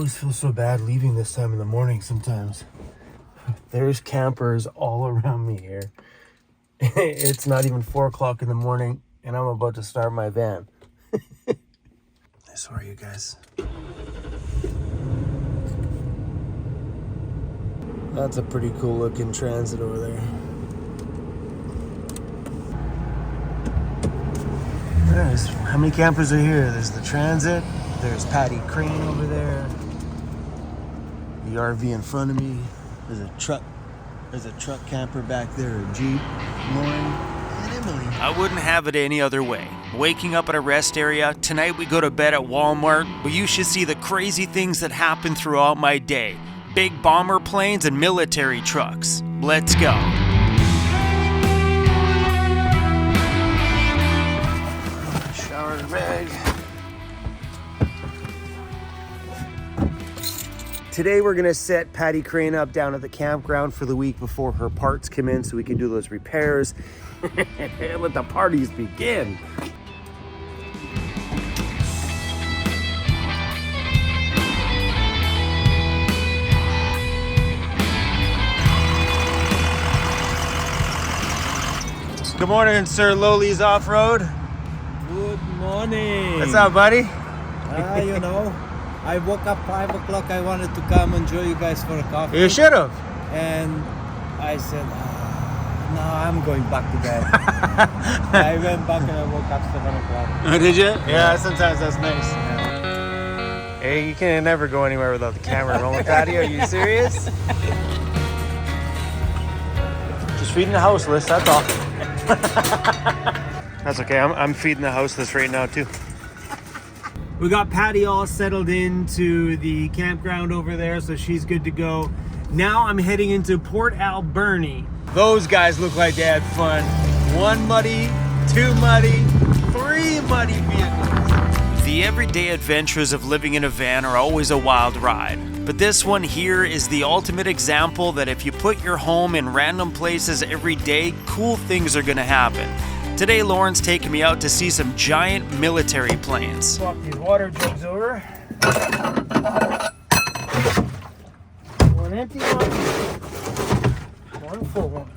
always feel so bad leaving this time in the morning sometimes. There's campers all around me here. It's not even 4 o'clock in the morning and I'm about to start my van. I swear, you guys. That's a pretty cool looking transit over there. How many campers are here? There's the transit, there's Patty Crane over there, the RV in front of me, there's a truck camper back there, a Jeep, Lauren, and Emily. I wouldn't have it any other way. Waking up at a rest area, tonight we go to bed at Walmart, but you should see the crazy things that happen throughout my day. Big bomber planes and military trucks. Let's go. Shower bag. Today we're gonna set Patty Crane up down at the campground for the week before her parts come in so we can do those repairs. Let the parties begin. Good morning, Sir Lowly's Off-Road. Good morning. What's up, buddy? You know, I woke up 5 o'clock. I wanted to come and join you guys for a coffee. You should have. And I said, no, I'm going back to bed. I went back and I woke up 7 o'clock. Oh, did you? Yeah, sometimes that's nice. Yeah. Hey, you can never go anywhere without the camera rolling, Patty. Are you serious? Just feeding the houseless, that's all. That's okay, I'm feeding the houseless right now too. We got Patty all settled into the campground over there, so she's good to go. Now I'm heading into Port Alberni. Those guys look like they had fun. 1 muddy, 2 muddy, 3 muddy vehicles. The everyday adventures of living in a van are always a wild ride. But this one here is the ultimate example that if you put your home in random places every day, cool things are gonna happen. Today, Lauren's taking me out to see some giant military planes. Swap these water jugs over. One empty one. One full one.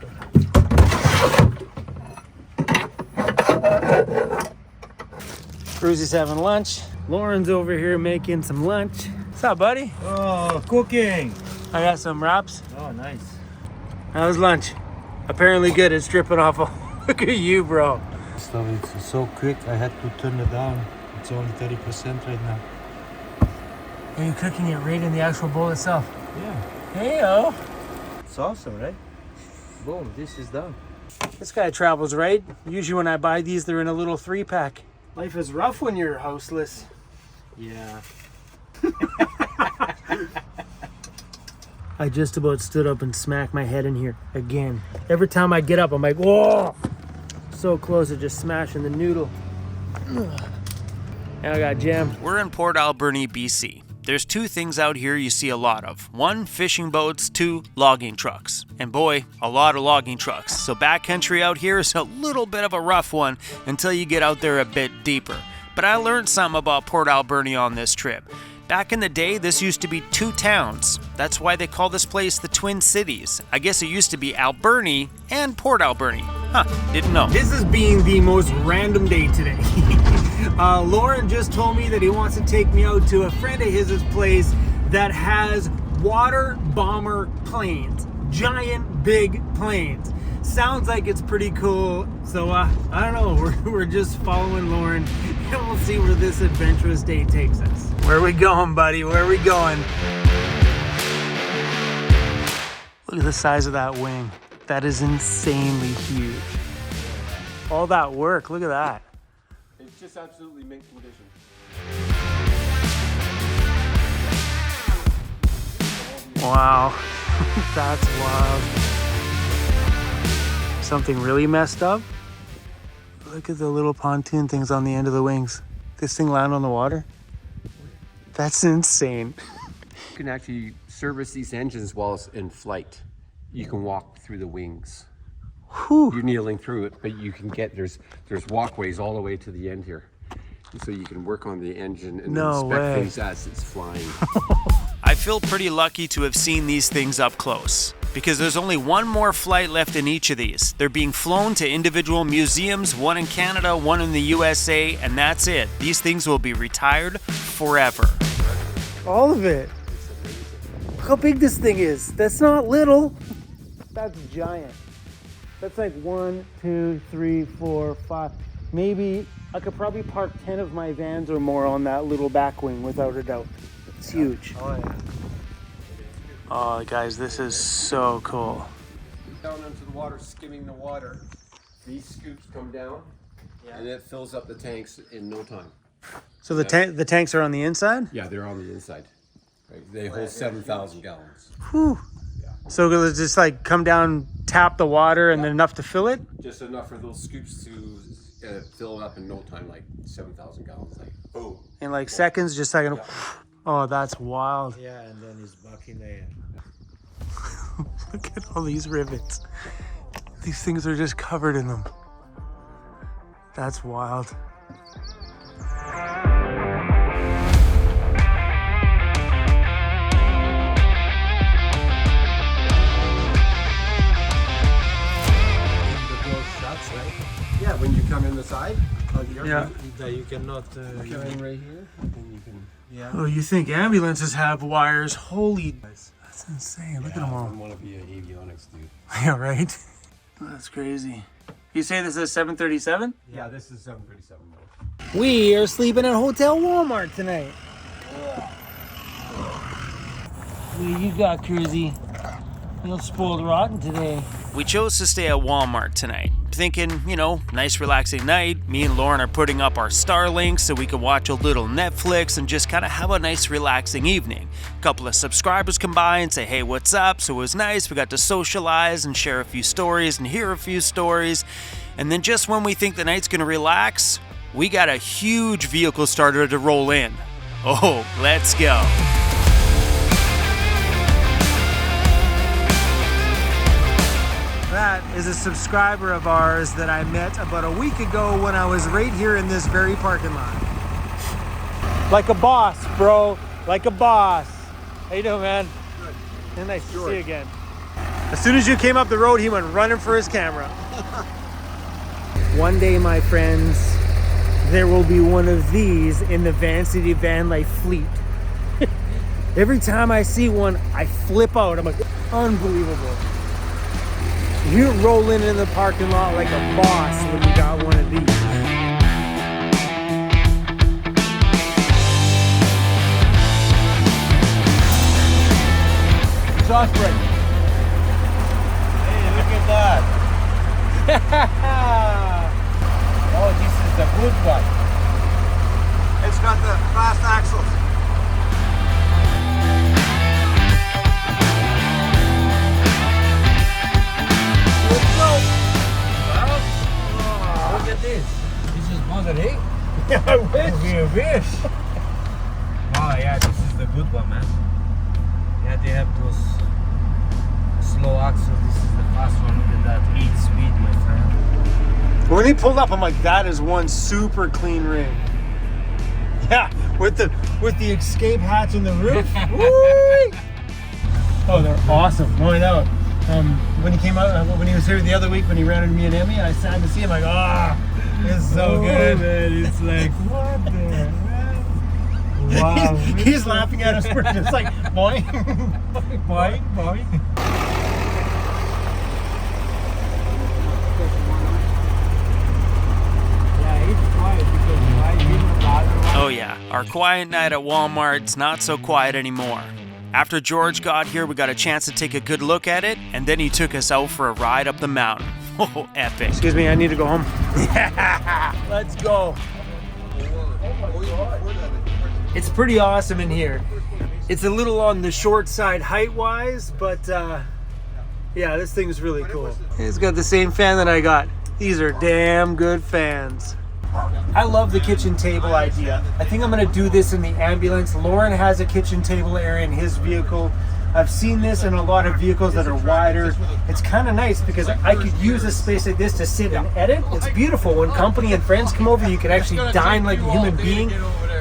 Cruzy's having lunch. Lauren's over here making some lunch. What's up, buddy? Oh, cooking. I got some wraps. Oh, nice. How was lunch? Apparently good. It's dripping off. Look at you, bro. So it's so quick, I had to turn it down. It's only 30% right now. Are you cooking it right in the actual bowl itself? Yeah. Hey-o. It's awesome, right? Boom, this is done. This guy travels, right? Usually when I buy these, they're in a little 3-pack. Life is rough when you're houseless. Yeah. I just about stood up and smacked my head in here again. Every time I get up, I'm like, whoa! So close to just smashing the noodle. And I got jammed. We're in Port Alberni, BC. There's 2 things out here you see a lot of. 1, fishing boats, 2, logging trucks. And boy, a lot of logging trucks. So backcountry out here is a little bit of a rough one until you get out there a bit deeper. But I learned something about Port Alberni on this trip. Back in the day, this used to be 2 towns. That's why they call this place the Twin Cities. I guess it used to be Alberni and Port Alberni. Huh, didn't know. This is being the most random day today. Lauren just told me that he wants to take me out to a friend of his place that has water bomber planes. Giant, big planes. Sounds like it's pretty cool. So, I don't know. We're just following Lauren and we'll see where this adventurous day takes us. Where are we going, buddy? Where are we going? Look at the size of that wing. That is insanely huge. All that work, look at that. It's just absolutely mint condition. Wow, that's wild. Something really messed up? Look at the little pontoon things on the end of the wings. This thing land on the water? That's insane. You can actually service these engines while it's in flight. You can walk through the wings. Whew. You're kneeling through it, but you can get, there's walkways all the way to the end here. so you can work on the engine and No inspect way. things as it's flying. I feel pretty lucky to have seen these things up close, because there's only one more flight left in each of these. They're being flown to individual museums, one in Canada, one in the USA, and that's it. These things will be retired forever. All of it. Look how big this thing is. That's not little. That's giant. That's like 1, 2, 3, 4, 5. Maybe I could probably park 10 of my vans or more on that little back wing without a doubt. It's huge. Oh yeah. Oh, guys, this is so cool. Down into the water, skimming the water. These scoops come down, and it fills up the tanks in no time. So the tanks are on the inside? Yeah, they're on the inside. Right? They hold 7,000 gallons. Whew. So it'll just like come down, tap the water, and then enough to fill it? Just enough for those scoops to fill it up in no time, like 7,000 gallons. Like, boom. In like seconds, just like, oh, that's wild. Yeah, and then it's back in there. Look at all these rivets. These things are just covered in them. That's wild. The door shuts, right? Yeah, when you come in the side, Yeah. That you cannot. come in right here, and you can. Yeah. Oh, you think ambulances have wires? Holy, that's insane. Look at them I all. want to be an avionics dude. Yeah, right? That's crazy. You say this is 737? Yeah, this is 737 mode. We are sleeping at Hotel Walmart tonight. What you got, Cruzy? You're spoiled rotten today. We chose to stay at Walmart tonight, thinking, nice relaxing night. Me and Lauren are putting up our Starlink so we can watch a little Netflix and just kind of have a nice relaxing evening. A couple of subscribers come by and say, hey, what's up? So it was nice. We got to socialize and share a few stories and hear a few stories. And then just when we think the night's gonna relax, we got a huge vehicle starter to roll in. Oh, let's go. That is a subscriber of ours that I met about a week ago when I was right here in this very parking lot. Like a boss, bro. Like a boss. How you doing, man? Good. Nice to see you again. As soon as you came up the road, he went running for his camera. One day, my friends, there will be one of these in the Vancity Vanlife fleet. Every time I see one, I flip out. I'm like, unbelievable. You roll in the parking lot like a boss when you got one of these. Exhaust brake. Hey, look at that. Oh, this is the good one. It's got the fast axles. Look at this. This is Mother A. Yeah, I wish. You wish. Oh yeah, this is the good one, man. Yeah, they have those slow axles. This is the fast one. Look at that. 8 speed, my friend. When he pulled up, I'm like, that is one super clean rig. Yeah, with the escape hatch in the roof. Woo! Oh, they're awesome. Why not? When he came out, when he was here the other week, when he ran into me and Emmy, and I sat to see him, like, it's so good, man. It's like, what the hell? Wow. he's laughing at us. We're just like, boing, boing, boing. Yeah, it's quiet because I didn't bother. Oh yeah, our quiet night at Walmart's not so quiet anymore. After George got here, we got a chance to take a good look at it, and then he took us out for a ride up the mountain. Oh, epic. Excuse me, I need to go home. Let's go. It's pretty awesome in here. It's a little on the short side height-wise, but yeah, this thing's really cool. It's got the same fan that I got. These are damn good fans. I love the kitchen table idea. I think I'm gonna do this in the ambulance. Lauren has a kitchen table area in his vehicle. I've seen this in a lot of vehicles that are wider. It's kind of nice because I could use a space like this to sit and edit. It's beautiful. When company and friends come over, you can actually dine like a human being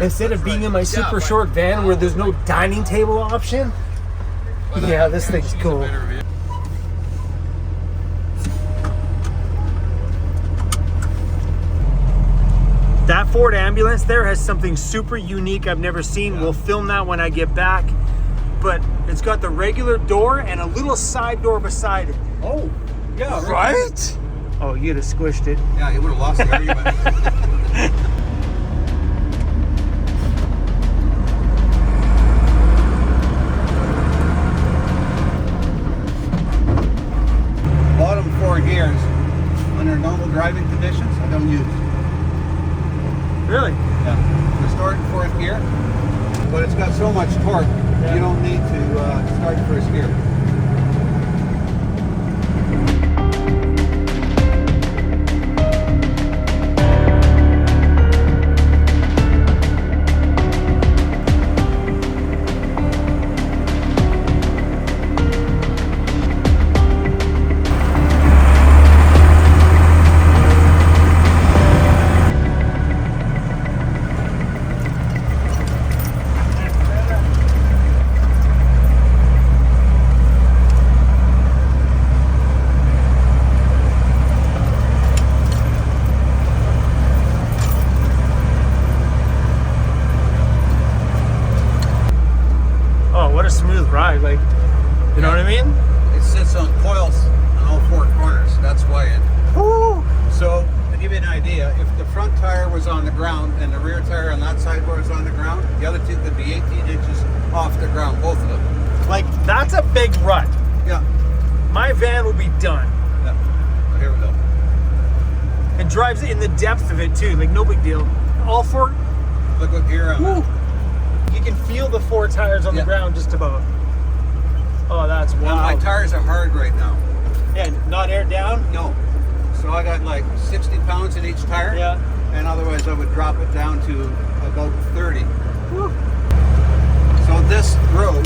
instead of being in my super short van where there's no dining table option. Yeah, this thing's cool. That Ford ambulance there has something super unique I've never seen. We'll film that when I get back. But it's got the regular door and a little side door beside it. Oh, yeah. Right? Oh, you'd have squished it. Yeah, he would have lost the argument. Bottom 4 gears, under normal driving conditions, I don't use. Really? Yeah. Restore it in 4th gear, but it's got so much torque, you don't need to start 1st gear. What a smooth ride, like, you know what I mean? It sits on coils on all 4 corners, that's why it. Woo! So, to give you an idea, if the front tire was on the ground and the rear tire on that side was on the ground, the other two could be 18 inches off the ground, both of them. Like, that's a big rut. Yeah. My van would be done. Yeah. Oh, here we go. It drives in the depth of it too, like no big deal. All 4. Look what gear I'm Woo! in. You can feel the 4 tires on the ground just about. Oh, that's And wild. my tires are hard right now. Yeah, not aired down? No. So I got like 60 pounds in each tire. Yeah. And otherwise I would drop it down to about 30. Woo. So this road,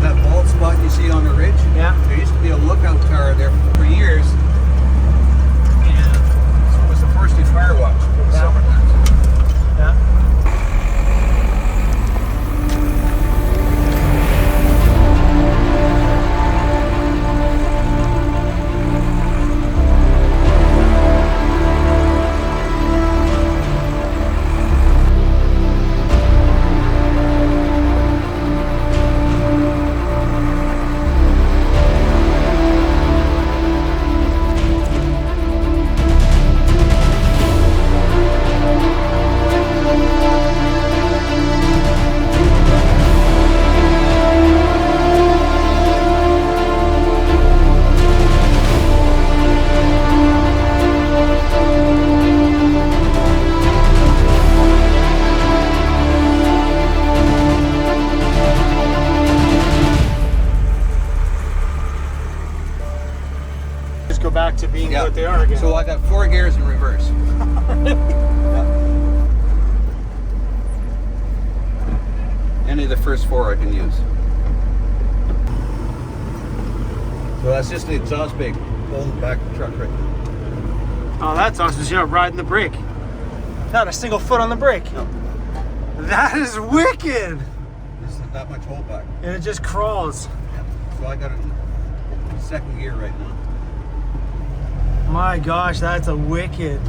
that bald spot you see on the ridge, Yeah. there used to be a lookout tower there for years. And so it was the first firewatch for the summer times. Yeah. Go back to being what they are again. So I got 4 gears in reverse. Any of the first 4 I can use. So that's just the exhaust brake holding back the truck right now. Oh, that's awesome. So you're not riding the brake. Not a single foot on the brake. No. That is wicked. This isn't that much hold back. And it just crawls. Yeah. So I got it in 2nd gear right now. My gosh, that's a wicked.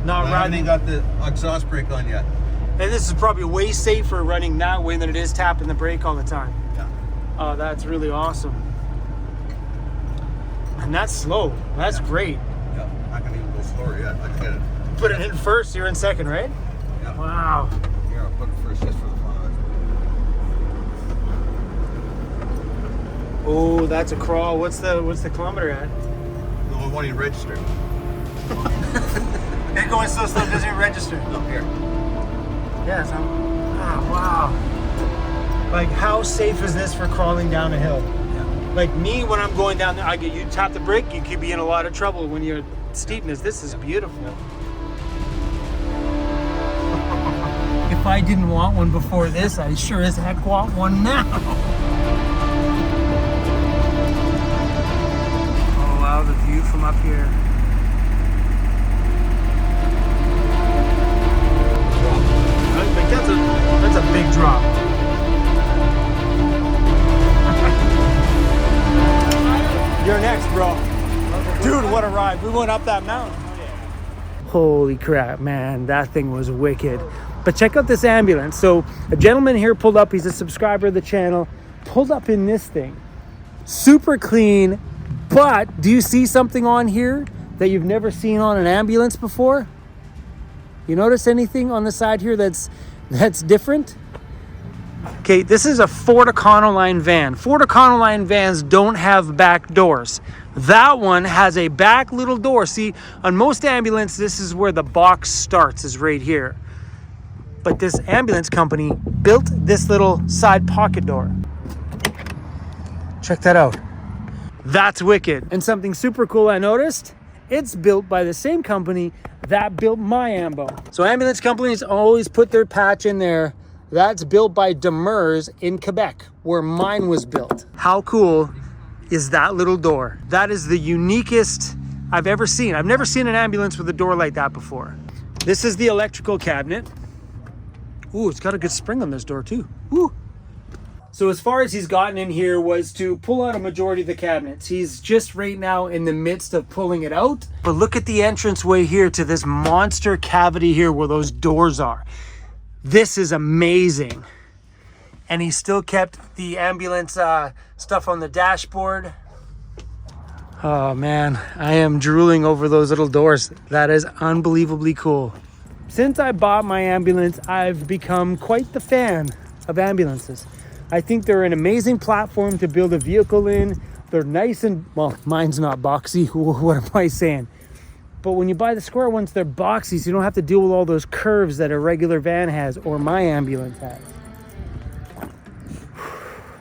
Not I riding. haven't got the exhaust brake on yet. And this is probably way safer running that way than it is tapping the brake all the time. Yeah. Oh, that's really awesome. And that's slow. That's great. Yeah. I can even go slower yet. I can get it. Put it in first, you're in second, right? Yeah. Wow. Here, I'll put it first just for the fun of it. Oh, that's a crawl. What's the kilometer at? No, I won't even register. It going so slow, doesn't even register. No, here. Yes. Wow. Like, how safe is this for crawling down a hill? Yeah. Like me, when I'm going down there, you tap the brake, you could be in a lot of trouble when you're steepness. This is beautiful. If I didn't want one before this, I sure as heck want one now. You're next, bro. Dude, what a ride. We went up that mountain. Holy crap, man. That thing was wicked. But check out this ambulance. So a gentleman here pulled up. He's a subscriber of the channel. Pulled up in this thing. Super clean. But do you see something on here that you've never seen on an ambulance before? You notice anything on the side here that's different? Okay, this is a Ford Econoline van. Ford Econoline vans don't have back doors. That one has a back little door. See, on most ambulances, this is where the box starts, is right here. But this ambulance company built this little side pocket door. Check that out. That's wicked. And something super cool I noticed, it's built by the same company that built my ambo. So ambulance companies always put their patch in there. That's built by Demers in Quebec, where mine was built. How cool is that little door? That is the uniquest I've ever seen. I've never seen an ambulance with a door like that before. This is the electrical cabinet. Ooh, it's got a good spring on this door too. Ooh. So as far as he's gotten in here was to pull out a majority of the cabinets. He's just right now in the midst of pulling it out. But look at the entranceway here to this monster cavity here where those doors are. This is amazing. And he still kept the ambulance stuff on the dashboard. Oh man, I am drooling over those little doors. That is unbelievably cool. Since I bought my ambulance, I've become quite the fan of ambulances. I think they're an amazing platform to build a vehicle in. They're nice and, well, mine's not boxy. What am I saying? But when you buy the square ones, they're boxy, so you don't have to deal with all those curves that a regular van has or my ambulance has.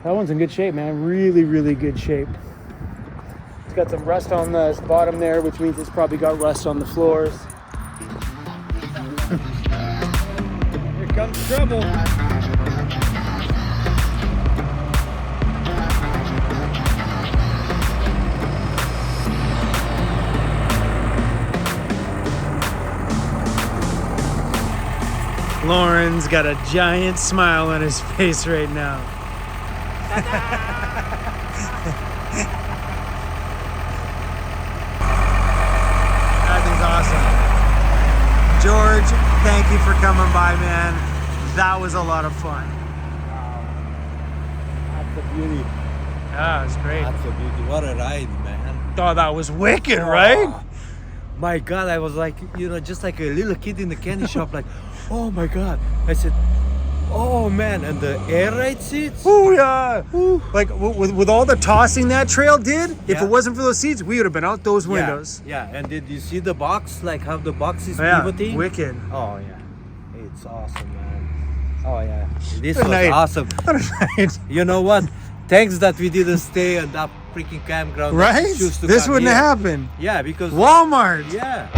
That one's in good shape, man. Really, really good shape. It's got some rust on the bottom there, which means it's probably got rust on the floors. Here comes trouble. Lauren's got a giant smile on his face right now. That thing's awesome. George, thank you for coming by, man. That was a lot of fun. That's a beauty. Yeah, it was great. That's a beauty. What a ride, man. Oh, that was wicked, right? Oh, my God, I was like, just like a little kid in the candy shop, like, oh my God. I said, oh man, and the air ride seats? Oh yeah. Ooh. Like with all the tossing that trail did, if Yeah. it wasn't for those seats, we would have been out those windows. Yeah, and did you see the box? Like how the box is Yeah, pivoting? wicked. Oh yeah, it's awesome, man. Oh yeah, this What a was night. awesome. What a night. You know what? Thanks that we didn't stay at that freaking campground. Right? Choose to This come wouldn't here. have happened. Yeah, because Walmart. yeah,